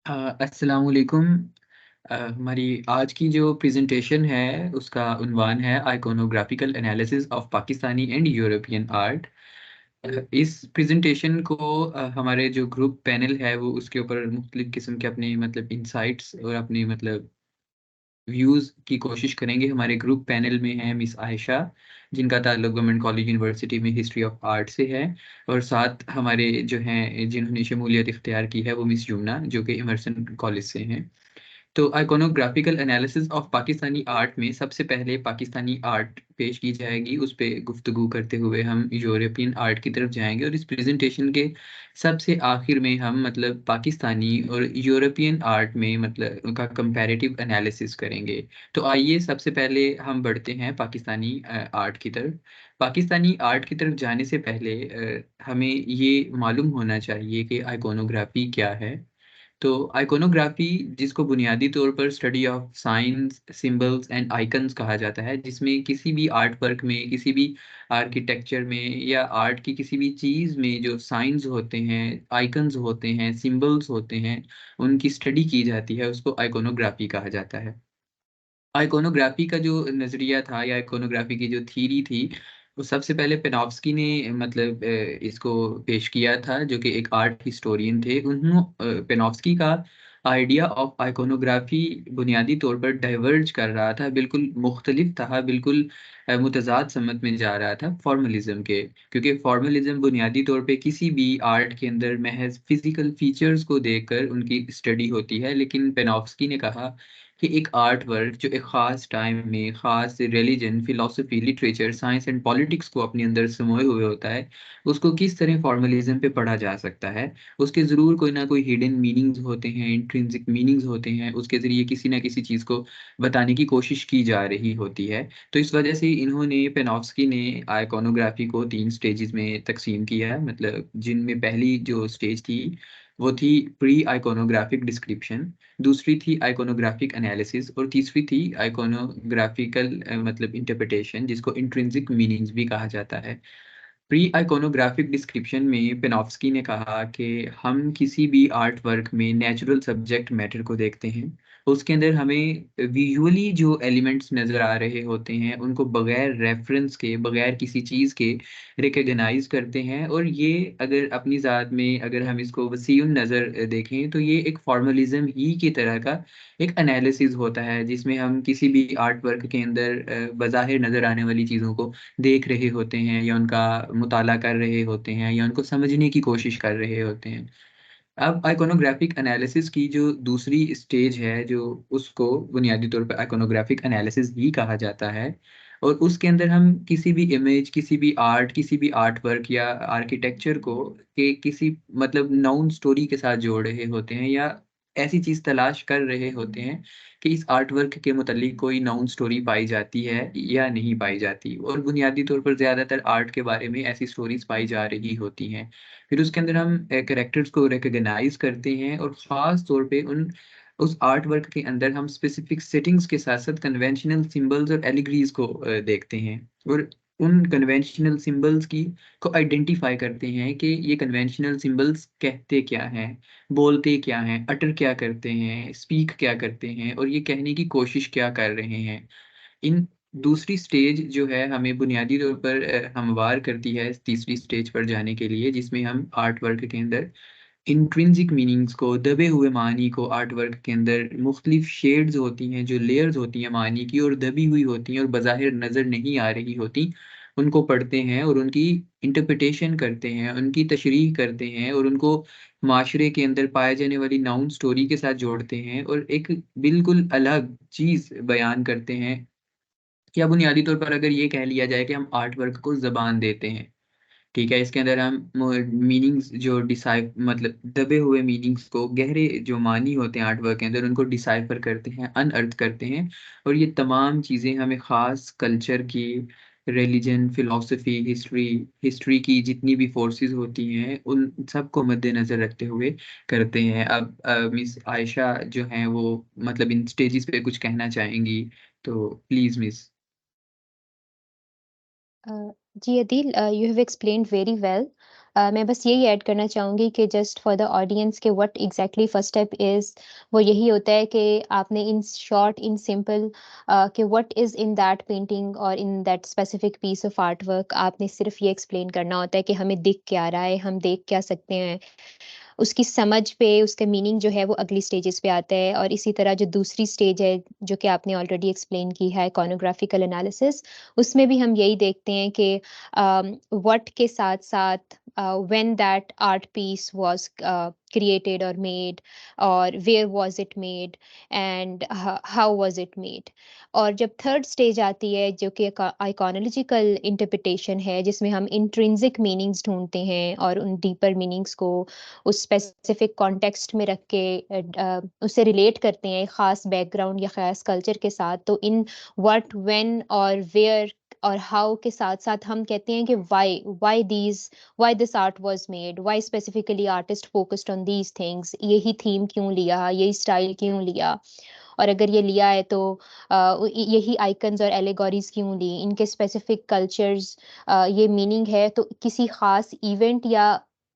अस्सलाम वालेकुम। हमारी आज की जो प्रेजेंटेशन है उसका उन्वान है iconographical analysis of Pakistani and European art. इस प्रेजेंटेशन को हमारे जो ग्रुप पैनल है वो उसके ऊपर मुख्तलिफ किस्म के अपने मतलब इंसाइट्स और अपने मतलब व्यूज़ की कोशिश करेंगे। हमारे ग्रुप पैनल में है मिस आयशा, जिनका ताल्लुक गवर्नमेंट कॉलेज यूनिवर्सिटी में हिस्ट्री ऑफ आर्ट से है, और साथ हमारे जो हैं जिन्होंने शमूलियत इख्तियार की है वो मिस यमुना, जो कि इमर्सन कॉलेज से हैं। तो आइकोनोग्राफिकल एनालिसिस ऑफ पाकिस्तानी आर्ट में सबसे पहले पाकिस्तानी आर्ट पेश की जाएगी, उस पे गुफ्तगू करते हुए हम यूरोपियन आर्ट की तरफ जाएंगे, और इस प्रेजेंटेशन के सबसे आखिर में हम मतलब पाकिस्तानी और यूरोपियन आर्ट में मतलब उनका कंपैरेटिव एनालिसिस करेंगे। तो आइए सबसे पहले हम बढ़ते हैं पाकिस्तानी आर्ट की तरफ। पाकिस्तानी आर्ट की तरफ जाने से पहले हमें ये मालूम होना चाहिए कि आइकोनोग्राफी क्या है। तो आइकोनोग्राफी, जिसको बुनियादी तौर पर study of science symbols and icons कहा जाता है, जिसमें किसी भी आर्ट वर्क में, किसी भी आर्किटेक्चर में या आर्ट की किसी भी चीज़ में जो साइंस होते हैं, आइकन्स होते हैं, सिंबल्स होते हैं, उनकी स्टडी की जाती है, उसको आइकोनोग्राफी कहा जाता है। आइकोनोग्राफी का जो नज़रिया था या आइकोनोग्राफी की जो थीरी थी, वो सबसे पहले पेनोफ्स्की ने मतलब इसको पेश किया था, जो कि एक आर्ट हिस्टोरियन थे। उन्होंने पेनोफ्स्की का आइडिया ऑफ आइकोनोग्राफी बुनियादी तौर पर डाइवर्ज कर रहा था, बिल्कुल मुख्तलिफ था, बिल्कुल मुतजाद समत में जा रहा था फॉर्मलिज्म के। क्योंकि फॉर्मलिज्म बुनियादी तौर पे किसी भी आर्ट के अंदर महज फिजिकल फीचर्स को देखकर उनकी स्टडी होती है, लेकिन पेनोफ्स्की ने कहा कि एक आर्ट वर्क जो एक ख़ास टाइम में ख़ास religion, philosophy, literature, science and politics को अपने अंदर समोए हुए होता है, उसको किस तरह फॉर्मलिज्म पे पढ़ा जा सकता है। उसके ज़रूर कोई ना कोई हिडन मीनिंग्स होते हैं, इंट्रिंसिक मीनिंग्स होते हैं, उसके ज़रिए किसी ना किसी चीज़ को बताने की कोशिश की जा रही होती है। तो इस वजह से इन्होंने पेनोफ्स्की ने आइकोनोग्राफी को 3 स्टेजेस में तकसीम किया है, मतलब जिनमें पहली जो स्टेज थी वो थी प्री आइकोनोग्राफिक डिस्क्रिप्शन, दूसरी थी आइकोनोग्राफिक एनालिसिस, और तीसरी थी आइकोनोग्राफिकल मतलब इंटरप्रिटेशन, जिसको इंट्रिंसिक मीनिंग्स भी कहा जाता है। प्री आइकोनोग्राफिक डिस्क्रिप्शन में पेनोफ्स्की ने कहा कि हम किसी भी आर्ट वर्क में नेचुरल सब्जेक्ट मैटर को देखते हैं, उसके अंदर हमें विजुअली जो एलिमेंट्स नज़र आ रहे होते हैं उनको बगैर रेफरेंस के, बगैर किसी चीज़ के रिकग्नाइज करते हैं। और ये अगर अपनी ज़ात में अगर हम इसको वसीउन नज़र देखें तो ये एक फॉर्मलिज्म ही की तरह का एक एनालिसिस होता है, जिसमें हम किसी भी आर्ट वर्क के अंदर बज़ाहिर नज़र आने वाली चीज़ों को देख रहे होते हैं, या उनका मुताला कर रहे होते हैं, या उनको समझने की कोशिश कर रहे होते हैं। अब आइकोनोग्राफिक एनालिसिस की जो दूसरी स्टेज है, जो उसको बुनियादी तौर पर आइकोनोग्राफिक एनालिसिस ही कहा जाता है, और उसके अंदर हम किसी भी इमेज, किसी भी आर्ट, किसी भी आर्ट वर्क या आर्किटेक्चर को के किसी मतलब नाउन स्टोरी के साथ जोड़ रहे होते हैं, या ऐसी चीज़ तलाश कर रहे होते हैं कि इस आर्ट वर्क के मुतालिक कोई नाउन स्टोरी पाई जाती है या नहीं पाई जाती। और बुनियादी तौर पर ज़्यादातर आर्ट के बारे में ऐसी स्टोरीज पाई जा रही होती हैं। फिर उसके अंदर हम कैरेक्टर्स को रिकॉग्नाइज करते हैं, और ख़ास तौर पे उन उस आर्ट वर्क के अंदर हम स्पेसिफिक सेटिंग्स के साथ साथ कन्वेंशनल सिंबल्स और एलिग्रीज को देखते हैं, और उन कन्वेंशनल सिंबल्स की को आइडेंटिफाई करते हैं कि ये कन्वेंशनल सिंबल्स कहते क्या हैं, बोलते क्या हैं, अटर क्या करते हैं, स्पीक क्या करते हैं, और ये कहने की कोशिश क्या कर रहे हैं। इन दूसरी स्टेज जो है हमें बुनियादी तौर पर हमवार करती है इस तीसरी स्टेज पर जाने के लिए, जिसमें हम आर्ट वर्क के अंदर इंट्रिंसिक मीनिंग्स को, दबे हुए मानी को, आर्ट वर्क के अंदर मुख्तलिफ शेड्स होती हैं, जो लेयर्स होती हैं मानी की, और दबी हुई होती हैं और बज़ाहिर नज़र नहीं आ रही होती, उनको पढ़ते हैं और उनकी इंटरप्रिटेशन करते हैं, उनकी तशरीह करते हैं, और उनको माशरे के अंदर पाए जाने वाली नाउन स्टोरी के साथ जोड़ते हैं, और एक बिल्कुल अलग चीज़ बयान करते हैं। या बुनियादी तौर पर अगर ये कह लिया जाए कि हम आर्ट वर्क को ज़बान देते हैं, ठीक है? इसके अंदर हम मीनिंग्स जो डिसाइफ मतलब दबे हुए मीनिंग्स को, गहरे जो मानी होते हैं आर्ट वर्क के अंदर, उनको डिसाइफर करते हैं, अनअर्थ करते हैं, और ये तमाम चीज़ें हमें ख़ास कल्चर की, रिलीजन, फ़िलॉसफ़ी, हिस्ट्री की जितनी भी फ़ोर्सेस होती हैं, उन सबको मद्देनज़र रखते हुए करते हैं। अब मिस आयशा जो हैं वो मतलब इन स्टेजेस पे कुछ कहना चाहेंगी, तो प्लीज़ मिस। Uh, जी, Adil, you have explained very well. मैं बस यही ऐड करना चाहूँगी कि जस्ट फॉर द ऑडियंस कि what exactly first step is, वो यही होता है कि आपने इन शॉर्ट, इन सिंपल, कि what is in that painting और in that specific piece of art work, आपने सिर्फ ये एक्सप्लेन करना होता है कि हमें दिख क्या रहा है, हम देख क्या सकते हैं। उसकी समझ पे उसका मीनिंग जो है वो अगली स्टेजेस पे आता है। और इसी तरह जो दूसरी स्टेज है जो कि आपने ऑलरेडी एक्सप्लेन की है, इकोनोग्राफिकल एनालिसिस, उसमें भी हम यही देखते हैं कि व्हाट के साथ साथ when that art piece was created और मेड, और where was it made, and how was it made. और जब थर्ड स्टेज आती है जो कि आइकोनोलॉजिकल इंटरप्रिटेशन है, जिसमें हम इंट्रिंसिक मीनिंग्स ढूंढते हैं और उन डीपर मीनिंग्स को उस स्पेसिफिक कॉन्टेक्स्ट में रख के उसे रिलेट करते हैं ख़ास बैकग्राउंड या ख़ास कल्चर के साथ। तो इन व्हाट, व्हेन और वेयर और हाउ के साथ-साथ हम कहते हैं कि why this art was made, why specifically artist focused on these things, यही थीम क्यों लिया, यही स्टाइल क्यों लिया, और अगर ये लिया है तो यही आइकन्स और एलेगोरीज क्यों ली, इनके स्पेसिफिक कल्चर्स, ये मीनिंग है तो किसी खास इवेंट या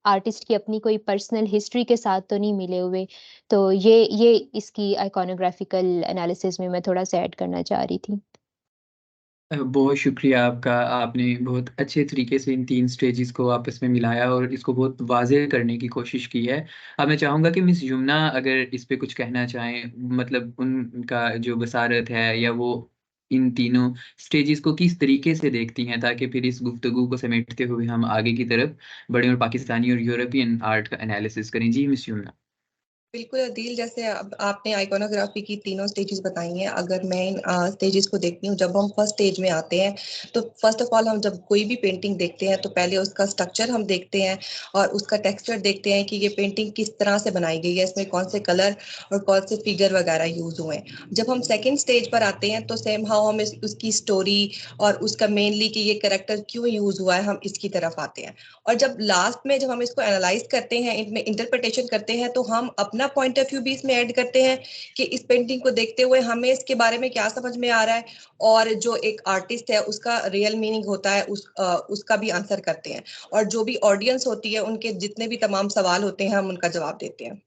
आर्टिस्ट की अपनी कोई पर्सनल हिस्ट्री के साथ तो नहीं मिले हुए। तो ये इसकी आइकॉनोग्राफिकल एनालिसिस में मैं थोड़ा-सा ऐड करना चाह रही थी। बहुत शुक्रिया आपका। आपने बहुत अच्छे तरीके से इन 3 स्टेजेस को आपस में मिलाया और इसको बहुत वाज़ेह करने की कोशिश की है। अब मैं चाहूँगा कि मिस यमुना अगर इस पे कुछ कहना चाहें, मतलब उनका जो बसारत है या वो इन तीनों स्टेजेस को किस तरीके से देखती हैं, ताकि फिर इस गुफ्तगू को समेटते हुए हम आगे की तरफ बढ़ें और पाकिस्तानी और यूरोपियन आर्ट का एनालिसिस करें। जी, मिस यमुना। बिल्कुल अदील, जैसे अब आपने आइकोनोग्राफी की तीनों स्टेजेस बताई हैं। अगर मैं इन स्टेजेस को देखती हूँ, जब हम फर्स्ट स्टेज में आते हैं तो फर्स्ट ऑफ ऑल हम जब कोई भी पेंटिंग देखते हैं तो पहले उसका स्ट्रक्चर हम देखते हैं और उसका टेक्सचर देखते हैं कि ये पेंटिंग किस तरह से बनाई गई है, इसमें कौन से कलर और कौन से फिगर वगैरह यूज हुए हैं। जब हम सेकेंड स्टेज पर आते हैं तो सेम हाउ हम उसकी स्टोरी और उसका मेनली कि ये करेक्टर क्यों यूज हुआ है, हम इसकी तरफ आते हैं। और जब लास्ट में जब हम इसको एनालाइज करते हैं, इनमें इंटरप्रिटेशन करते हैं, तो हम अपना पॉइंट ऑफ व्यू भी इसमें ऐड करते हैं कि इस पेंटिंग को देखते हुए हमें इसके बारे में क्या समझ में आ रहा है, और जो एक आर्टिस्ट है उसका रियल मीनिंग होता है उसका भी आंसर करते हैं। और जो भी ऑडियंस होती है उनके जितने भी तमाम सवाल होते हैं हम उनका जवाब देते हैं।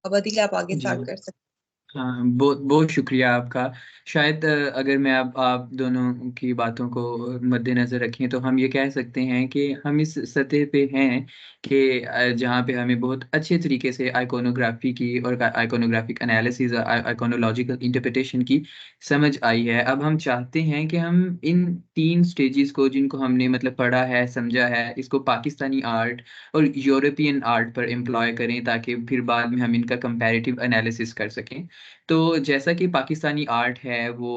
अब अदिल आप आगे जी। स्टार्ट कर सकते हाँ, बहुत बहुत शुक्रिया आपका। शायद अगर मैं अब आप दोनों की बातों को मद्देनज़र रखें तो हम ये कह सकते हैं कि हम इस सतह पे हैं कि जहाँ पे हमें बहुत अच्छे तरीके से आइकोनोग्राफी की और आइकोनोग्राफिक एनालिसिस, आइकोनोलॉजिकल इंटरप्रिटेशन की समझ आई है। अब हम चाहते हैं कि हम इन 3 स्टेजेस को, जिनको हमने मतलब पढ़ा है, समझा है, इसको पाकिस्तानी आर्ट और यूरोपियन आर्ट पर एम्प्लॉय करें, ताकि फिर बाद में हम इनका कंपैरेटिव एनालिसिस कर सकें। तो जैसा कि पाकिस्तानी आर्ट है वो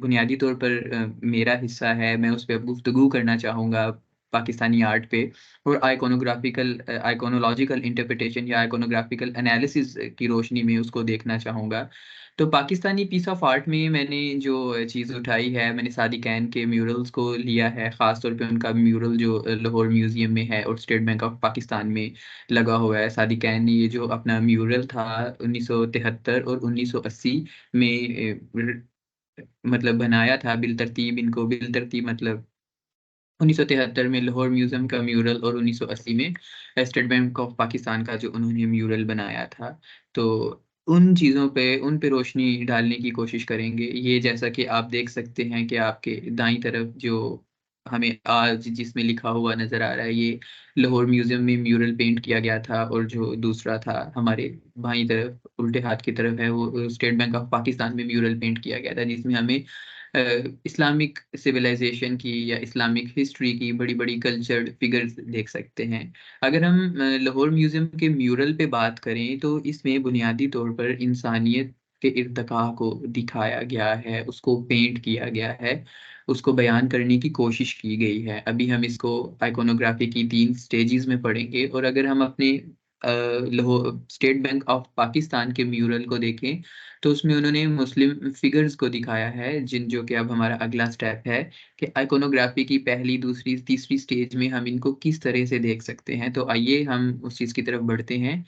बुनियादी तौर पर मेरा हिस्सा है, मैं उस पे अब गुफ्तगू करना चाहूँगा पाकिस्तानी आर्ट पे, और आइकोनोलॉजिकल इंटरप्रिटेशन या आइकोनोग्राफिकल एनालिसिस की रोशनी में उसको देखना चाहूँगा। तो पाकिस्तानी पीस ऑफ आर्ट में मैंने जो चीज़ उठाई है, मैंने सादी कैन के म्यूरल्स को लिया है, ख़ास तौर पे उनका म्यूरल जो लाहौर म्यूज़ियम में है और स्टेट बैंक ऑफ पाकिस्तान में लगा हुआ है। सादिक कैन ने ये जो अपना म्यूरल था 1973 और 1980 में मतलब बनाया था बिलतरतीब, इनको बिलतरतीब मतलब 1973 में लाहौर म्यूजियम का म्यूरल और 1980 में स्टेट बैंक ऑफ पाकिस्तान का जो उन्होंने म्यूरल बनाया था। तो उन पे रोशनी डालने की कोशिश करेंगे। ये जैसा कि आप देख सकते हैं कि आपके दाईं तरफ जो हमें आज जिसमें लिखा हुआ नज़र आ रहा है, ये लाहौर म्यूजियम में म्यूरल पेंट किया गया था, और जो दूसरा था हमारे बाईं तरफ उल्टे हाथ की तरफ है, वो स्टेट बैंक ऑफ पाकिस्तान में म्यूरल पेंट किया गया था, जिसमें हमें इस्लामिक सिविलाइजेशन की या इस्लामिक हिस्ट्री की बड़ी-बड़ी कल्चर्ड फिगर्स देख सकते हैं। अगर हम लाहौर म्यूज़ियम के म्यूरल पे बात करें तो इसमें बुनियादी तौर पर इंसानियत के इर्तिका को दिखाया गया है, उसको पेंट किया गया है, उसको बयान करने की कोशिश की गई है। अभी हम इसको आइकोनोग्राफी की 3 स्टेजेस में पढ़ेंगे, और अगर हम अपने Lahore state bank of Pakistan के म्यूरल को देखें तो उसमें उन्होंने मुस्लिम फिगर्स को दिखाया है, जिन जो कि अब हमारा अगला स्टेप है कि आइकोनोग्राफी की पहली, दूसरी, तीसरी स्टेज में हम इनको किस तरह से देख सकते हैं। तो आइए हम उस चीज़ की तरफ बढ़ते हैं।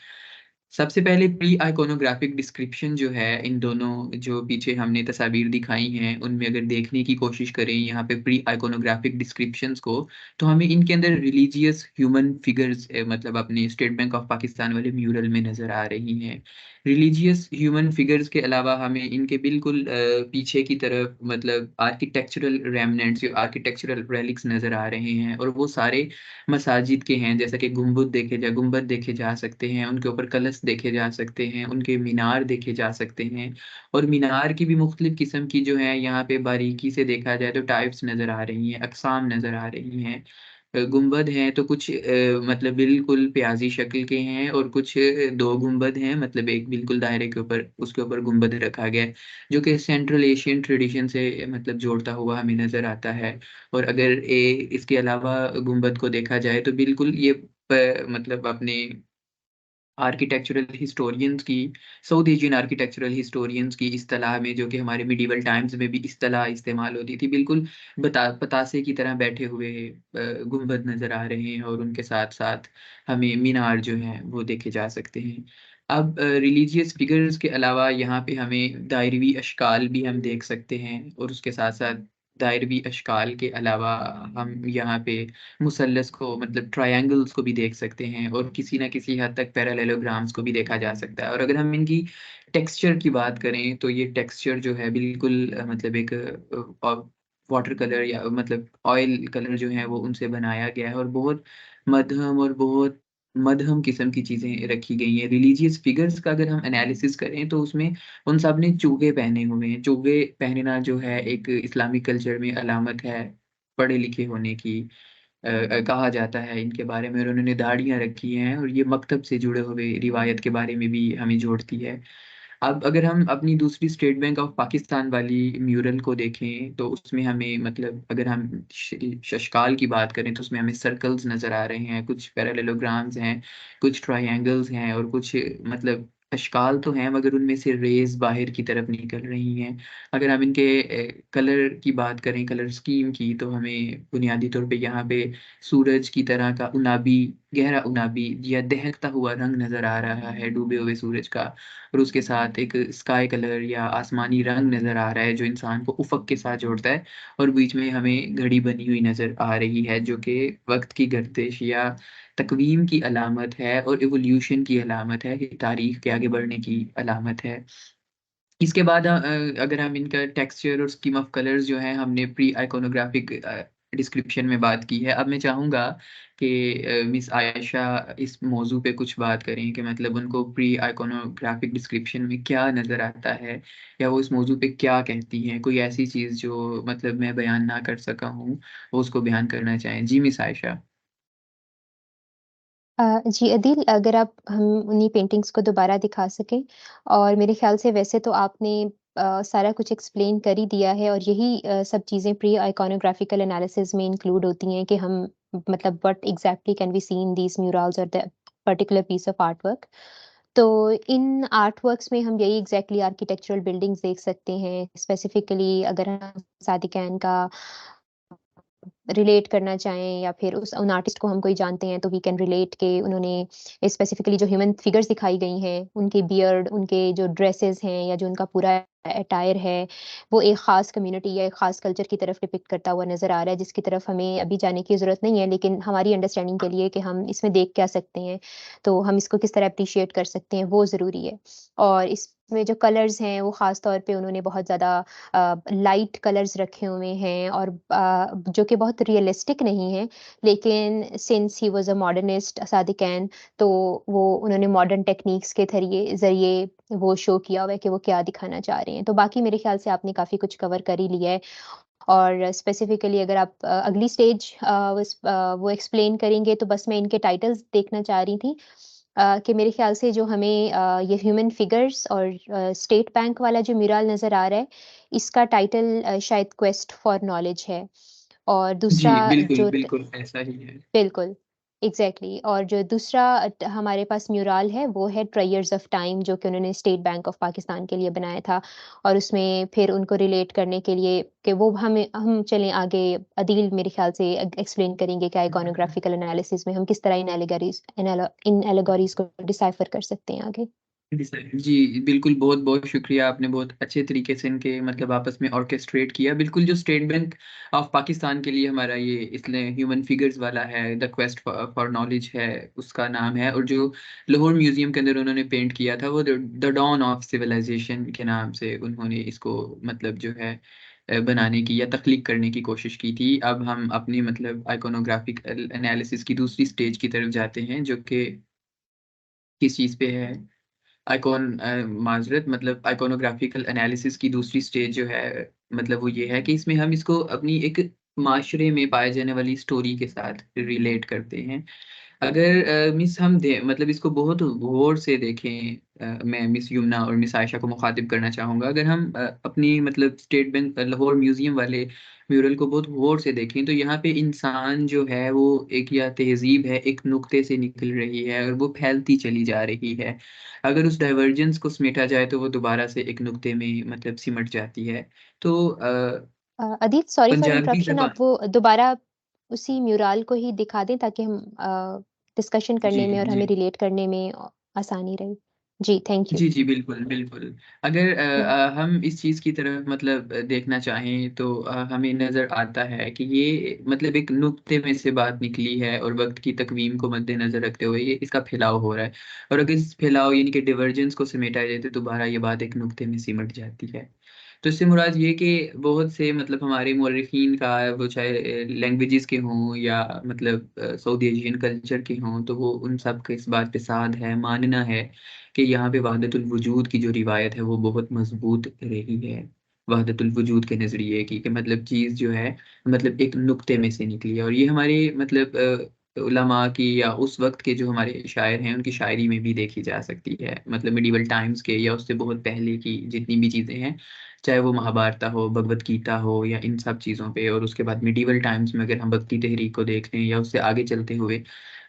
सबसे पहले प्री आइकोनोग्राफिक डिस्क्रिप्शन जो है, इन दोनों जो पीछे हमने तस्वीर दिखाई हैं उनमें अगर देखने की कोशिश करें यहाँ पे प्री आइकोनोग्राफिक डिस्क्रिप्शंस को, तो हमें इनके अंदर रिलीजियस ह्यूमन फिगर्स मतलब अपने स्टेट बैंक ऑफ पाकिस्तान वाले म्यूरल में नज़र आ रही हैं। रिलीजियस ह्यूमन फिगर्स के अलावा हमें इनके बिल्कुल पीछे की तरफ मतलब आर्किटेक्चरल रेमनेंट्स या आर्किटेक्चरल रेलिक्स नज़र आ रहे हैं, और वो सारे मसाजिद के हैं। जैसा कि गुंबद देखे जा सकते हैं, उनके ऊपर कलश देखे जा सकते हैं, उनके मीनार देखे जा सकते हैं, और मीनार की भी मुख्तलिफ किस्म की जो है यहाँ पे बारीकी से देखा जाए तो टाइप्स नज़र आ रही हैं, अक़साम नज़र आ रही हैं। गुंबद हैं तो कुछ मतलब बिल्कुल प्याजी शक्ल के हैं, और कुछ दो गुंबद हैं, मतलब एक बिल्कुल दायरे के ऊपर उसके ऊपर गुंबद रखा गया है, जो कि सेंट्रल एशियन ट्रेडिशन से मतलब जोड़ता हुआ हमें नज़र आता है। और अगर इसके अलावा गुंबद को देखा जाए तो बिल्कुल ये मतलब अपने आर्किटेक्चरल हिस्टोरियंस की, साउथ एशियन आर्किटेक्चरल हिस्टोरियंस की इस्तिलाह में, जो कि हमारे मिडीवल टाइम्स में भी इस्तिलाह इस्तेमाल होती थी, बिल्कुल पतासे की तरह बैठे हुए गुंबद नज़र आ रहे हैं, और उनके साथ साथ हमें मीनार जो हैं वो देखे जा सकते हैं। अब रिलीजियस फिगर्स के अलावा यहाँ पे हमें दायरवी अशकाल भी हम देख सकते हैं, और उसके साथ साथ दायरवी अशकाल के अलावा हम यहाँ पे मुसल्लस को मतलब ट्रायंगल्स को भी देख सकते हैं, और किसी न किसी हद तक पैरेललोग्राम्स को भी देखा जा सकता है। और अगर हम इनकी टेक्सचर की बात करें तो ये टेक्सचर जो है बिल्कुल मतलब एक वाटर कलर या मतलब ऑयल कलर जो है वो उनसे बनाया गया है, और बहुत मध्यम किस्म की चीज़ें रखी गई हैं। रिलीजियस फिगर्स का अगर हम एनालिसिस करें तो उसमें उन सब ने चोगे पहने हुए हैं। चोगे पहनना जो है एक इस्लामिक कल्चर में अलामत है पढ़े लिखे होने की। कहा जाता है इनके बारे में, और उन्होंने दाढ़ियाँ रखी हैं, और ये मकतब से जुड़े हुए रिवायत के बारे में भी हमें जोड़ती है। अब अगर हम अपनी दूसरी स्टेट बैंक ऑफ पाकिस्तान वाली म्यूरल को देखें तो उसमें हमें मतलब अगर हम शशकाल की बात करें तो उसमें हमें सर्कल्स नज़र आ रहे हैं, कुछ पैरेललोग्राम्स हैं, कुछ ट्रायंगल्स हैं, और कुछ मतलब अशकाल तो हैं मगर उनमें से रेज़ बाहर की तरफ निकल रही हैं। अगर हम इनके कलर की बात करें, कलर स्कीम की, तो हमें बुनियादी तौर पे यहाँ पे सूरज की तरह का उनाबी, गहरा उनाबी या दहकता हुआ रंग नज़र आ रहा है डूबे हुए सूरज का, और उसके साथ एक स्काई कलर या आसमानी रंग नज़र आ रहा है जो इंसान को उफ़क़ के साथ जोड़ता है, और बीच में हमें घड़ी बनी हुई नज़र आ रही है जो कि वक़्त की गर्दिश या तक़वीम की अलामत है, और इवोल्यूशन की अलामत है, कि तारीख़ के आगे बढ़ने की अलामत है। इसके बाद अगर हम इनका टेक्सचर और स्कीम ऑफ कलर्स जो है हमने प्री आइकोनोग्राफिक डिस्क्रिप्शन में बात की है। अब मैं चाहूँगा कि मिस आयशा इस मौजू पे कुछ बात करें कि मतलब उनको प्री आइकोनोग्राफिक डिस्क्रिप्शन में क्या नज़र आता है, या वो इस मौजू पे क्या कहती हैं? कोई ऐसी चीज़ जो मतलब मैं बयान ना कर सका हूँ, वो उसको बयान करना चाहें? जी, मिस आयशा। जी अदील, अगर आप हम उन्हीं पेंटिंग्स को दोबारा दिखा सकें, और मेरे ख़्याल से वैसे तो आपने सारा कुछ एक्सप्लेन कर ही दिया है, और यही सब चीज़ें प्री आइकोनोग्राफिकल एनालिसिस में इंक्लूड होती हैं कि हम मतलब what exactly can be see in these murals और the particular piece of art work. तो इन आर्ट वर्क्स में हम यही एग्ज़ैक्टली आर्किटेक्चरल बिल्डिंग्स देख सकते हैं। स्पेसिफ़िकली अगर हम सादिक़ैन का रिलेट करना चाहें, या फिर उस उन आर्टिस्ट को हम कोई जानते हैं तो वी कैन रिलेट के उन्होंने स्पेसिफिकली जो ह्यूमन फिगर्स दिखाई गई हैं, उनके बियर्ड, उनके जो ड्रेसेस हैं, या जो उनका पूरा अटायर है, वो एक ख़ास कम्युनिटी या एक ख़ास कल्चर की तरफ डिपिक्ट करता हुआ नज़र आ रहा है, जिसकी तरफ हमें अभी जाने की ज़रूरत नहीं है, लेकिन हमारी अंडरस्टैंडिंग के लिए कि हम इसमें देख क्या सकते हैं, तो हम इसको किस तरह एप्रिशिएट कर सकते हैं, वो ज़रूरी है। और इसमें जो कलर्स हैं वो ख़ास तौर पे उन्होंने बहुत ज़्यादा लाइट कलर्स रखे हुए हैं, और जो कि बहुत रियलिस्टिक नहीं है, लेकिन since he was a modernist Sadequain, तो वो उन्होंने मॉडर्न टेक्नीक्स के ज़रिए वो शो किया हुआ है कि वो क्या दिखाना चाह रहे हैं। तो बाकी मेरे ख़्याल से आपने काफ़ी कुछ कवर कर ही लिया है, और स्पेसिफिकली अगर आप अगली स्टेज वो एक्सप्लेन करेंगे, तो बस मैं इनके टाइटल्स देखना चाह रही थी, कि मेरे ख्याल से जो हमें ये ह्यूमन फिगर्स और स्टेट बैंक वाला जो म्यूरल नज़र आ रहा है, इसका टाइटल शायद क्वेस्ट फॉर नॉलेज है, और जी, दूसरा बिल्कुल, जो बिल्कुल ऐसा ही है। बिल्कुल, एग्जैक्टली और जो दूसरा हमारे पास म्यूरल है वो है ट्रायर्स ऑफ टाइम, जो कि उन्होंने स्टेट बैंक ऑफ पाकिस्तान के लिए बनाया था। और उसमें फिर उनको रिलेट करने के लिए कि वो हम चलें आगे, अदील मेरे ख्याल से एक्सप्लेन करेंगे कि आइकॉनोग्राफिकल एनालिसिस में हम किस तरह इन एलिगोरीज को डिसाइफर कर सकते हैं आगे। जी बिल्कुल, बहुत बहुत शुक्रिया, आपने बहुत अच्छे तरीके से इनके मतलब आपस में ऑर्केस्ट्रेट किया। बिल्कुल, जो स्टेट बैंक ऑफ पाकिस्तान के लिए हमारा ये इसलिए ह्यूमन फिगर्स वाला है, द क्वेस्ट फॉर नॉलेज है उसका नाम है, और जो लाहौर म्यूजियम के अंदर उन्होंने पेंट किया था वो द डॉन ऑफ सिविलाइजेशन के नाम से उन्होंने इसको मतलब जो है बनाने की या तख्लीक करने की कोशिश की थी। अब हम अपनी मतलब आइकोनोग्राफिक एनालिसिस की दूसरी स्टेज की तरफ जाते हैं, जो कि किस चीज़ पे है, आइकॉन माजरत मतलब आइकोनोग्राफिकल एनालिसिस की दूसरी स्टेज जो है मतलब वो ये है कि इसमें हम इसको अपनी एक माशरे में पाए जाने वाली स्टोरी के साथ रिलेट करते हैं। अगर मिस हम दे मतलब इसको बहुत गौर से देखें, मैं मिस यमुना और मिस आयशा को मुखातिब करना चाहूँगा। अगर हम अपनी मतलब स्टेट बैंक लाहौर म्यूजियम वाले म्यूरल को बहुत गौर से देखें तो यहाँ पे इंसान जो है वो एक या तहजीब है एक नुक्ते से निकल रही है और वो फैलती चली जा रही है। अगर उस डाइवर्जेंस को समेटा जाए तो वो दोबारा से एक नुक्ते में मतलब सिमट जाती है। तो Adeel sorry for Punjabi interruption, आप जबान। वो दोबारा उसी म्यूरल को ही दिखा दें ताकि हम डिस्कशन जी करने में और जी हमें रिलेट करने में आसानी रहे। जी थैंक यू। जी जी बिल्कुल बिल्कुल। अगर हम इस चीज़ की तरफ मतलब देखना चाहें तो हमें नज़र आता है कि ये मतलब एक नुक्ते में से बात निकली है और वक्त की तकवीम को मद्देनजर रखते हुए ये इसका फैलाव हो रहा है। और अगर इस फैलाव यानी कि डिवर्जेंस को समेटा जाए तो दोबारा ये बात एक नुक्ते में सिमट जाती है। तो इससे मुराद ये कि बहुत से मतलब हमारे मौरखीन का वो चाहे लैंग्वेजेस के हों या मतलब सऊदी एशियन कल्चर के हों तो वो उन सब का इस बात पे साध है मानना है कि यहाँ पे वहदतुल वजूद की जो रिवायत है वो बहुत मजबूत रही है। वहदतुल वजूद के नज़रिए की कि मतलब चीज़ जो है मतलब एक नुक्ते में से निकली है। और ये हमारे मतलब उलमा की या उस वक्त के जो हमारे शायर हैं उनकी शायरी में भी देखी जा सकती है। मतलब मिडिवल टाइम्स के या उससे बहुत पहले की जितनी भी चीज़ें हैं, चाहे वो महाभारत हो भगवत गीता हो या इन सब चीज़ों पे, और उसके बाद मिडिवल टाइम्स में अगर हम भक्ति तहरीक को देख लें या उससे आगे चलते हुए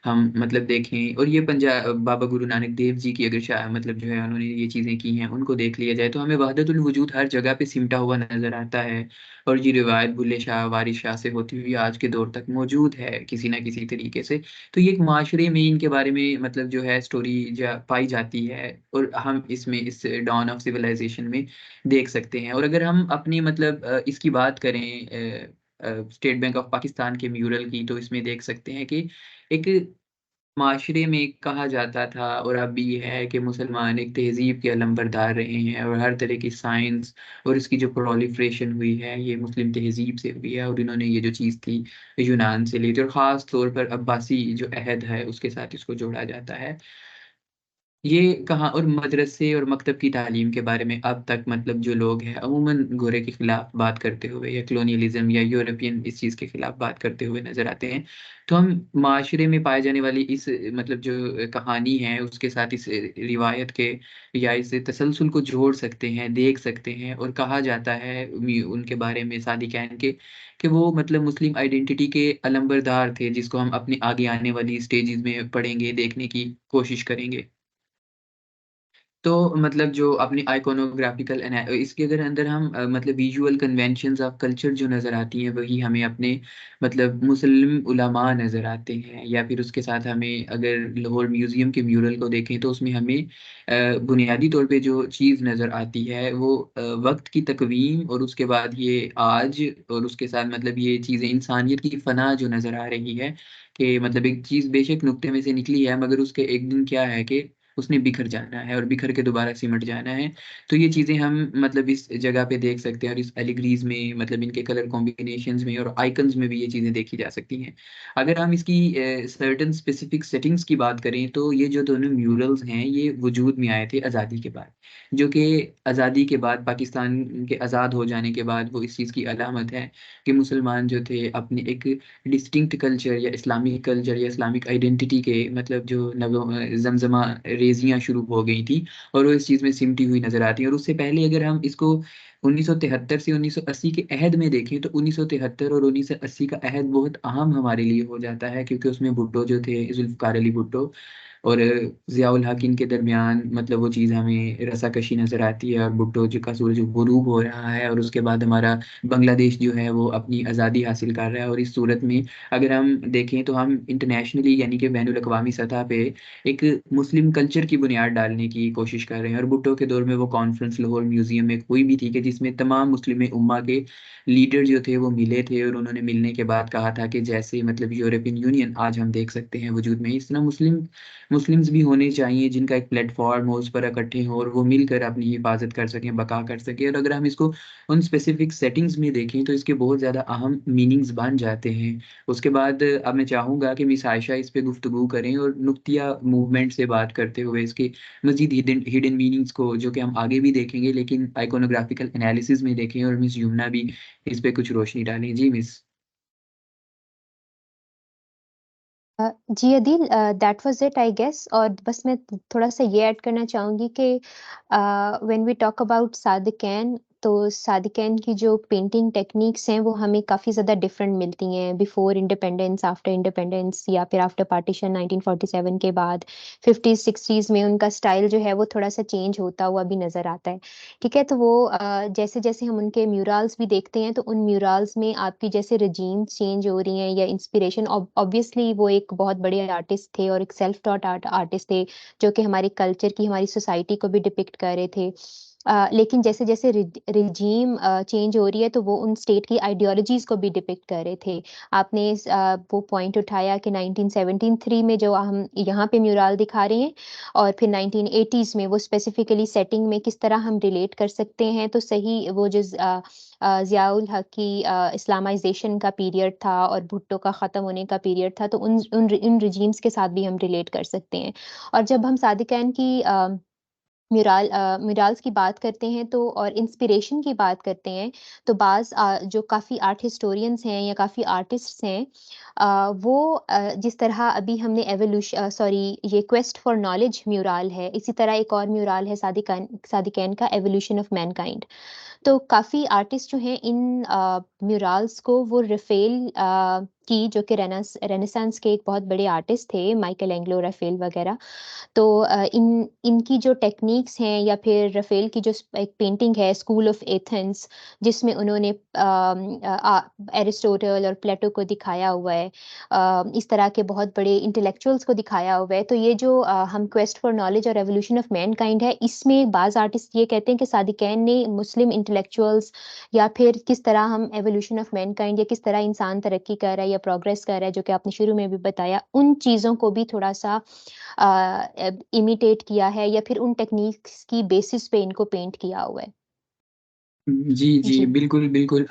हम मतलब देखें, और ये पंजाब बाबा गुरु नानक देव जी की अगर मतलब जो है उन्होंने ये चीज़ें की हैं उनको देख लिया जाए तो हमें वहदतुल वजूद हर जगह पे सिमटा हुआ नजर आता है। और ये रिवायत बुल्ले शाह वारिस शाह से होती हुई आज के दौर तक मौजूद है किसी ना किसी तरीके से। तो ये एक माशरे में इनके बारे में मतलब जो है स्टोरी पाई जाती है और हम इसमें इस डॉन ऑफ सिविलाइजेशन में देख सकते हैं। और अगर हम अपनी मतलब इसकी बात करें स्टेट बैंक ऑफ पाकिस्तान के म्यूरल की तो इसमें देख सकते हैं कि एक माशरे में कहा जाता था और अब भी है कि मुसलमान एक तहजीब के अलंबरदार रहे हैं और हर तरह की साइंस और इसकी जो प्रोलिफरेशन हुई है ये मुस्लिम तहजीब से हुई है। और इन्होंने ये जो चीज़ थी यूनान से ली थी और ख़ास तौर पर अब्बासी जो अहद है उसके साथ इसको जोड़ा जाता है। ये कहाँ और मदरसे और मकतब की तालीम के बारे में अब तक मतलब जो लोग हैं अमूमन गोरे के खिलाफ बात करते हुए या कलोनियलिज्म या यूरोपियन इस चीज़ के खिलाफ बात करते हुए नजर आते हैं। तो हम माशरे में पाए जाने वाली इस मतलब जो कहानी है उसके साथ इस रिवायत के या इस तसलसल को जोड़ सकते हैं देख सकते हैं। और कहा जाता है उनके बारे में सादिक़ैन के कि वो मतलब मुस्लिम आइडेंटिटी के अलंबरदार थे, जिसको हम अपनी आगे आने वाली स्टेजेस में पढ़ेंगे देखने की कोशिश करेंगे। तो मतलब जो अपनी आइकोनोग्राफिकल इसके अगर अंदर हम मतलब विजुअल कन्वेंशंस ऑफ कल्चर जो नज़र आती हैं वही हमें अपने मतलब मुस्लिम उलमा नज़र आते हैं। या फिर उसके साथ हमें अगर लाहौर म्यूज़ियम के म्यूरल को देखें तो उसमें हमें बुनियादी तौर पे जो चीज़ नज़र आती है वो वक्त की तकवीम और उसके बाद ये आज और उसके साथ मतलब ये चीज़ें इंसानियत की फ़ना जो नज़र आ रही है कि मतलब एक चीज़ बेशक नुक्ते में से निकली है मगर उसके एक दिन क्या है कि उसने बिखर जाना है और बिखर के दोबारा सिमट जाना है। तो ये चीज़ें हम मतलब इस जगह पे देख सकते हैं और इस एलिग्रीज में मतलब इनके कलर कॉम्बिनेशंस में और आइकन्स में भी ये चीज़ें देखी जा सकती हैं। अगर हम इसकी सर्टेन स्पेसिफिक सेटिंग्स की बात करें तो ये जो दोनों म्यूरल्स हैं ये वजूद में आए थे आज़ादी के बाद, जो कि आज़ादी के बाद पाकिस्तान के आज़ाद हो जाने के बाद वो इस चीज़ की अलामत है कि मुसलमान जो थे अपने एक डिस्टिंक्ट कल्चर या इस्लामिक आइडेंटिटी के मतलब जो जमजमा अंग्रेजियाँ शुरू हो गई थी और वो इस चीज़ में सिमटी हुई नज़र आती हैं। और उससे पहले अगर हम इसको 1973 से 1980 के अहद में देखें तो 1973 और 1980 का अहद बहुत अहम हमारे लिए हो जाता है, क्योंकि उसमें भुट्टो जो थे, जुल्फ़िकार अली भुट्टो और ज़ियाउल हक इनके दरमियान मतलब वो चीज़ हमें रसाकशी नज़र आती है, और भुट्टो जी का सूरज गुरूब हो रहा है और उसके बाद हमारा बांग्लादेश जो है वो अपनी आज़ादी हासिल कर रहा है। और इस सूरत में अगर हम देखें तो हम इंटरनेशनली यानी कि बैनुल अक़वामी सतह पे एक मुस्लिम कल्चर की बुनियाद डालने की कोशिश कर रहे हैं। और भुट्टो के दौर में वो कॉन्फ्रेंस लाहौर म्यूज़ियम में हुई भी थी कि जिसमें तमाम मुस्लिम उम्मा के लीडर जो थे वो मिले थे, और उन्होंने मिलने के बाद कहा था कि जैसे मतलब यूरोपियन यूनियन आज हम देख सकते हैं वजूद में, इस तरह मुस्लिम्स भी होने चाहिए जिनका एक प्लेटफॉर्म हो, उस पर इकट्ठे हों और वो मिलकर अपनी हिफाजत कर सकें, बका कर सकें। और अगर हम इसको उन स्पेसिफिक सेटिंग्स में देखें तो इसके बहुत ज़्यादा अहम मीनिंग्स बन जाते हैं। उसके बाद अब मैं चाहूँगा कि मिस आयशा इस पे गुफ्तगू करें और नुक्तिया मूवमेंट से बात करते हुए इसके मज़ीद हिडन मीनिंग्स को, जो कि हम आगे भी देखेंगे, लेकिन आइकोनोग्राफिकल एनालिसिस में देखें, और मिस यमुना भी इस पे कुछ रोशनी डालें। जी मिस। जी Adeel, that was it I guess. और बस मैं थोड़ा सा ये ऐड करना चाहूँगी कि व्हेन वी टॉक अबाउट सादिक़ैन, तो सादिक़ैन की जो पेंटिंग टेक्निक्स हैं वो हमें काफ़ी ज़्यादा डिफरेंट मिलती हैं बिफोर इंडिपेंडेंस, आफ्टर इंडिपेंडेंस, या फिर आफ्टर पार्टीशन 1947 के बाद 50s 60s में उनका स्टाइल जो है वो थोड़ा सा चेंज होता हुआ भी नज़र आता है। ठीक है, तो वो जैसे जैसे हम उनके म्यूरल्स भी देखते हैं तो उन म्यूरल्स में आपकी जैसे रजीम चेंज हो रही हैं या इंस्पिरेशन, ऑब्वियसली वो एक बहुत बड़े आर्टिस्ट थे और एक सेल्फ टॉट आर्टिस्ट थे जो कि हमारे कल्चर की, हमारी सोसाइटी को भी डिपिक्ट कर रहे थे। लेकिन जैसे जैसे रिजीम चेंज हो रही है तो वो उन स्टेट की आइडियोलॉजीज को भी डिपिक्ट कर रहे थे। आपने वो पॉइंट उठाया कि 1973 में जो हम यहाँ पे म्यूरल दिखा रहे हैं और फिर 1980s में वो स्पेसिफिकली सेटिंग में किस तरह हम रिलेट कर सकते हैं, तो सही वो जो ज़ियाउल हक की इस्लामाइजेशन का पीरियड था और भुट्टो का ख़त्म होने का पीरियड था, तो उन रिजीम्स के साथ भी हम रिलेट कर सकते हैं। और जब हम सादिक़ैन की म्यूरल्स की बात करते हैं तो और इंस्पिरेशन की बात करते हैं, तो जो काफ़ी आर्ट हिस्टोरियंस हैं या काफ़ी आर्टिस्ट्स हैं, वो जिस तरह अभी हमने ये क्वेस्ट फॉर नॉलेज म्यूरल है, इसी तरह एक और म्यूरल है सादिक़ैन का एवोल्यूशन ऑफ मैनकाइंड। तो काफ़ी आर्टिस्ट जो हैं इन म्यूरल्स को वो रफ़ेल की, जो कि रेनेसांस के एक बहुत बड़े आर्टिस्ट थे, माइकल एंजेलो, रफ़ेल वगैरह। तो इनकी जो टेक्निक्स हैं या फिर रफ़ेल की जो एक पेंटिंग है स्कूल ऑफ एथेंस, जिसमें उन्होंने एरिस्टोटल और प्लेटो को दिखाया हुआ है, इस तरह के बहुत बड़े इंटेलेक्चुअल्स को दिखाया हुआ है। तो ये जो हम क्वेस्ट फॉर नॉलेज और एवोल्यूशन ऑफ मैनकाइंड है, इसमें बाज़ आर्टिस्ट ये कहते हैं कि सादिक़ैन ने मुस्लिम इंटेलेक्चुअल्स या फिर किस तरह हम एवोल्यूशन ऑफ मैनकाइंड या किस तरह इंसान तरक्की कर रहा है या प्रोग्रेस कर रहा है, जो कि आपने शुरू में भी बताया, उन चीज़ों को भी थोड़ा-सा इमिटेट किया है या फिर उन टेक्निक्स की बेसिस पे इनको पेंट किया हुआ है। जी, जी। जी। बिल्कुल, बिल्कुल।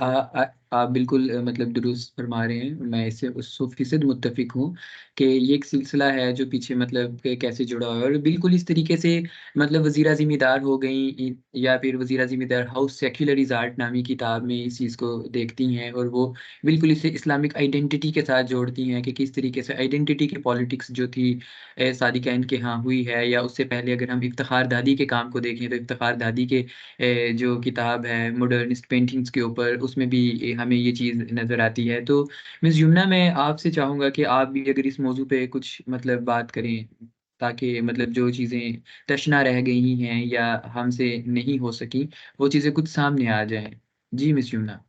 आप बिल्कुल मतलब दुरुस्त फरमा रहे हैं। मैं इससे 100% मुत्तफ़िक हूँ कि ये एक सिलसिला है जो पीछे मतलब के कैसे जुड़ा हुआ है, और बिल्कुल इस तरीके से मतलब वज़ीरा ज़िम्मेदार हो गई या फिर वज़ीरा ज़िम्मेदार हाउस सेक्युलर इज़ आर्ट नामी किताब में इस चीज़ को देखती हैं, और वो बिल्कुल इसे इस्लामिक आइडेंटिटी के साथ जोड़ती हैं कि किस तरीके से आइडेंटिटी की पॉलिटिक्स जो थी सादिक़ैन के यहाँ हुई है। या उससे पहले अगर हम इफ्तिख़ार दादी के काम को देखें तो इफ्तिख़ार दादी के जो किताब है मॉडर्निस्ट पेंटिंग्स के ऊपर, उसमें भी हमें ये चीज़ नज़र आती है। तो मिस यमुना, मैं आपसे चाहूँगा कि आप भी अगर इस मौज़ू पे कुछ मतलब बात करें, ताकि मतलब जो चीज़ें तशना रह गई हैं या हमसे नहीं हो सकी, वो चीज़ें कुछ सामने आ जाएँ। जी मिस यमुना।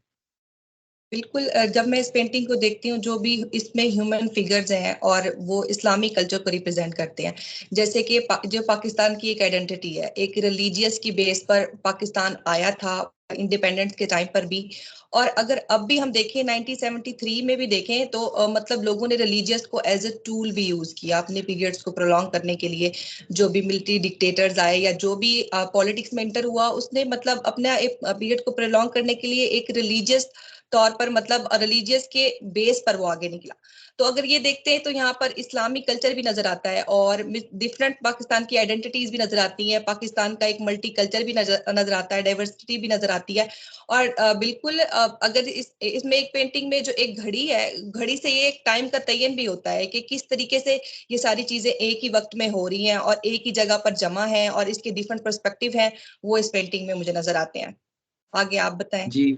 बिल्कुल, जब मैं इस पेंटिंग को देखती हूँ, जो भी इसमें ह्यूमन फिगर्स हैं और वो इस्लामी कल्चर को रिप्रेजेंट करते हैं। जैसे कि जो पाकिस्तान की एक आइडेंटिटी है, एक रिलीजियस की बेस पर पाकिस्तान आया था इंडिपेंडेंस के टाइम पर भी। और अगर अब भी हम देखें 1973 में भी देखें तो मतलब लोगों ने रिलीजियस को एज अ टूल भी यूज किया अपने पीरियड्स को प्रोलॉन्ग करने के लिए। जो भी मिलिट्री डिक्टेटर्स आए या जो भी पॉलिटिक्स में एंटर हुआ, उसने मतलब अपना एक पीरियड को प्रोलॉन्ग करने के लिए एक रिलीजियस तौर पर मतलब रिलीजियस के बेस पर वो आगे निकला। तो अगर ये देखते हैं तो यहाँ पर इस्लामिक कल्चर भी नजर आता है और डिफरेंट पाकिस्तान की आइडेंटिटीज भी नजर आती हैं, पाकिस्तान का एक मल्टी कल्चर भी नजर आता है, डाइवर्सिटी भी नजर आती है। और बिल्कुल अगर इसमें एक पेंटिंग में जो एक घड़ी है, घड़ी से ये एक टाइम का तयन भी होता है कि किस तरीके से ये सारी चीजें एक ही वक्त में हो रही हैं और एक ही जगह पर जमा है और इसके डिफरेंट पर्सपेक्टिव हैं, वो इस पेंटिंग में मुझे नजर आते हैं। आगे आप बताएं। जी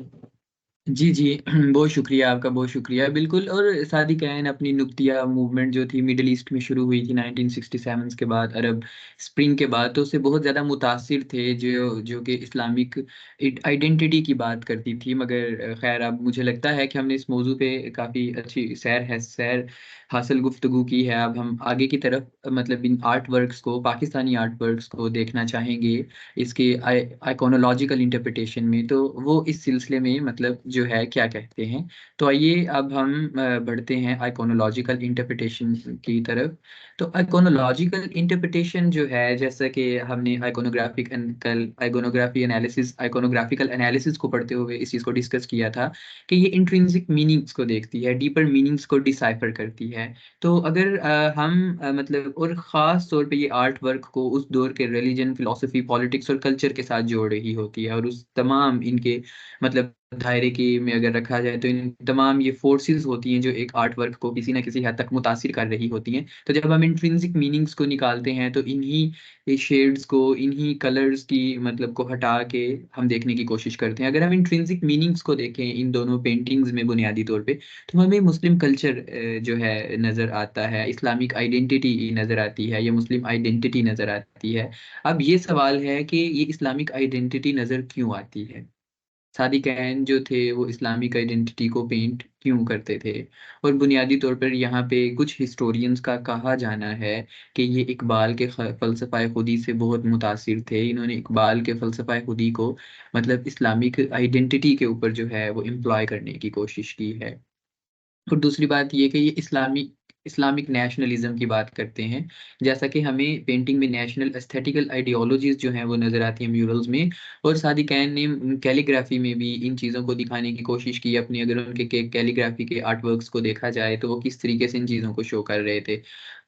जी जी बहुत शुक्रिया आपका, बहुत शुक्रिया। बिल्कुल। और सादी कैन अपनी नुक्तिया मूवमेंट जो थी मिडिल ईस्ट में शुरू हुई थी 1967 के बाद, अरब स्प्रिंग के बाद, तो उससे बहुत ज़्यादा मुतासिर थे, जो जो कि इस्लामिक आइडेंटिटी की बात करती थी। मगर खैर अब मुझे लगता है कि हमने इस मौजू पे काफ़ी अच्छी सैर हासिल गुफ्तगू की है। अब हम आगे की तरफ मतलब इन आर्ट वर्क्स को, पाकिस्तानी आर्ट वर्क्स को देखना चाहेंगे इसके आइकोनोलॉजिकल इंटरप्रिटेशन में। तो वो इस सिलसिले में मतलब जो है क्या कहते हैं। तो आइए अब हम बढ़ते हैं आइकोनोलॉजिकल इंटरप्रिटेशन की तरफ। तो आइकोनोलॉजिकल इंटरप्रिटेशन जो है, जैसा कि हमने आइकोनोग्राफिकल एनालिसिस को पढ़ते हुए इस चीज़ को डिस्कस किया था कि ये इंट्रिंसिक मीनिंग्स को देखती है, डीपर मीनिंग्स को डिसाइफर करती है। तो अगर हम मतलब और ख़ास तौर पे ये आर्ट वर्क को उस दौर के रिलीजन, फिलोसफी, पॉलिटिक्स और कल्चर के साथ जोड़ रही होती है, और उस तमाम इनके मतलब दायरे के में अगर रखा जाए तो इन तमाम ये फोर्सेस होती हैं जो एक आर्ट वर्क को किसी ना किसी हद तक मुतासिर कर रही होती हैं। तो जब हम इंट्रिंसिक मीनिंग्स को निकालते हैं तो इन्हीं शेड्स को, इन्हीं कलर्स की मतलब को हटा के हम देखने की कोशिश करते हैं। अगर हम इंट्रिंसिक मीनिंग्स को देखें इन दोनों पेंटिंग्स में बुनियादी तौर पे, तो हमें मुस्लिम कल्चर जो है नज़र आता है, इस्लामिक आइडेंटिटी नज़र आती है, या मुस्लिम आइडेंटिटी नज़र आती है। अब ये सवाल है कि ये इस्लामिक आइडेंटिटी नज़र क्यों आती है। सादिक कैन जो थे वो इस्लामिक आइडेंटिटी को पेंट क्यों करते थे। और बुनियादी तौर पर यहाँ पे कुछ हिस्टोरियंस का कहा जाना है कि ये इकबाल के फ़लसफ़ाए खुदी से बहुत मुतासिर थे। इन्होंने इकबाल के फ़लसफ़ाए खुदी को मतलब इस्लामिक आइडेंटिटी के ऊपर जो है वो एम्प्लॉय करने की कोशिश की है। और दूसरी बात ये कि ये इस्लामिक नेशनलिज्म की बात करते हैं। जैसा कि हमें पेंटिंग में नेशनल एस्थेटिकल आइडियोलॉजीज जो हैं वो नज़र आती हैं म्यूरल्स में। और सादी कैन ने कैलीग्राफी में भी इन चीज़ों को दिखाने की कोशिश की अपनी। अगर उनके कैलीग्राफी के आर्ट वर्क्स को देखा जाए तो वो किस तरीके से इन चीज़ों को शो कर रहे थे।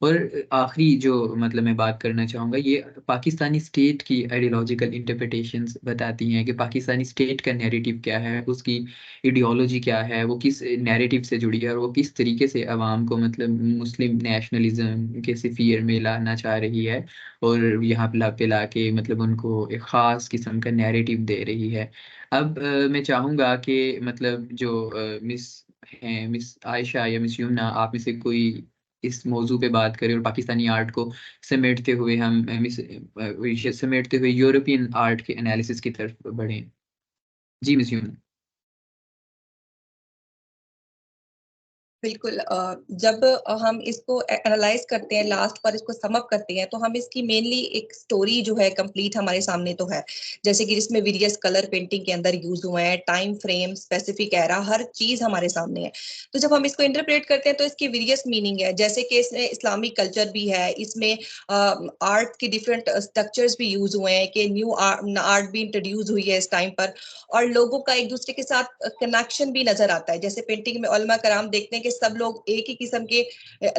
और आखिरी जो मतलब मैं बात करना चाहूँगा, ये पाकिस्तानी स्टेट की आइडियोलॉजिकल इंटरप्रिटेशंस बताती हैं कि पाकिस्तानी स्टेट का नैरेटिव क्या है, उसकी आइडियोलॉजी क्या है, वो किस नैरेटिव से जुड़ी है, और वो किस तरीके से अवाम को मतलब मुस्लिम नेशनलिज्म के स्फीयर में लाना चाह रही है, और यहाँ पे ला के मतलब उनको एक ख़ास किस्म का नैरेटिव दे रही है। अब मैं चाहूँगा कि मतलब जो मिस आयशा या मिस यमुना, आप में से कोई इस मौजू पे बात करें और पाकिस्तानी आर्ट को समेटते हुए हम समेटते हुए यूरोपियन आर्ट के एनालिसिस की तरफ बढ़ें। जी मिस यमुना। बिल्कुल जब हम इसको एनालाइज करते हैं, लास्ट पर इसको सम अप करते हैं, तो हम इसकी मेनली एक स्टोरी जो है कंप्लीट हमारे सामने तो है, जैसे कि जिसमें वेरियस कलर पेंटिंग के अंदर यूज हुए हैं, टाइम फ्रेम, स्पेसिफिक एरा, हर चीज हमारे सामने है। तो जब हम इसको इंटरप्रेट करते हैं तो इसकी वेरियस मीनिंग है, जैसे कि इसमें इस्लामिक कल्चर भी है, इसमें आर्ट की डिफरेंट स्ट्रक्चर्स भी यूज हुए हैं कि न्यू आर्ट भी इंट्रोड्यूस हुई है इस टाइम पर, और लोगों का एक दूसरे के साथ कनेक्शन भी नजर आता है। जैसे पेंटिंग में उलमा कराम देखते हैं कि सब लोग एक ही किस्म के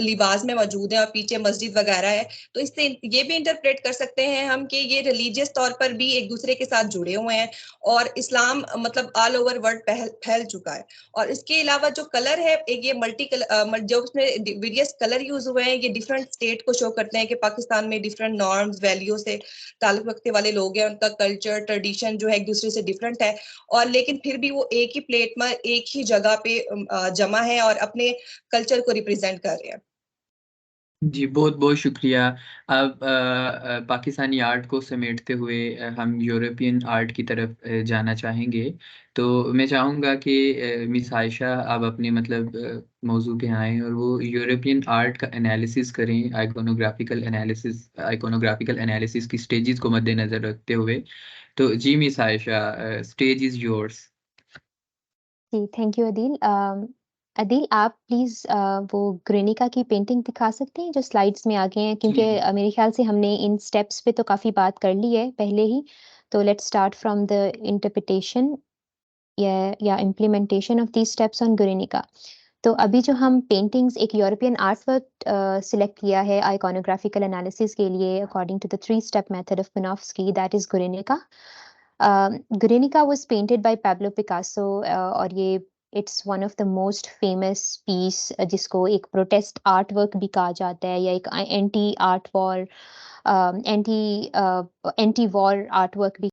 लिबास में मौजूद हैं और पीछे मस्जिद वगैरह है। तो इससे ये भी इंटरप्रेट कर सकते हैं हम कि ये रिलीजियस तौर पर भी एक दूसरे के साथ जुड़े हुए हैं और इस्लाम मतलब ऑल ओवर वर्ल्ड फैल चुका है। और इसके अलावा जो कलर है, एक ये मल्टी कलर जो उसमें वेरियस कलर यूज हुए हैं, ये डिफरेंट स्टेट को शो करते हैं कि पाकिस्तान में डिफरेंट नॉर्म्स, वैल्यू से ताल्लुक रखने वाले लोग हैं, उनका कल्चर, ट्रेडिशन जो है एक दूसरे से डिफरेंट है, और लेकिन फिर भी वो एक ही प्लेट में एक ही जगह पे जमा है और अपने कल्चर को रिप्रेजेंट कर रहे हैं। जी बहुत बहुत शुक्रिया। अब पाकिस्तानी आर्ट को समेटते हुए हम यूरोपियन आर्ट की तरफ जाना चाहेंगे। तो मैं चाहूँगा कि मिस आयशा आप अपने मतलब मौजू पे आएँ और वो यूरोपियन आर्ट का एनालिसिस करें, आइकोनोग्राफिकल एनालिसिस की स्टेजेस को मद्देनज़र रखते हुए। तो जी miss Ayesha, stage is yours. जी, थैंक यू अदील। अदील आप प्लीज़ वो ग्रेनिका की पेंटिंग दिखा सकते हैं जो स्लाइड्स में आ गए हैं? क्योंकि जी मेरे ख्याल से हमने इन स्टेप्स पे तो काफ़ी बात कर ली है पहले ही। तो let's start from the interpretation. या implementation of these steps on Guernica. तो अभी जो हम पेंटिंग्स एक यूरोपियन आर्ट वर्क सिलेक्ट किया है आइकॉनोग्राफिकल एनालिसिस के लिए according to the 3-step method of Panofsky, that is Guernica. Guernica was painted by Pablo Picasso और ये it's one of the most famous piece जिसको एक प्रोटेस्ट आर्ट वर्क भी कहा जाता है या एक एंटी वॉर आर्ट वर्क भी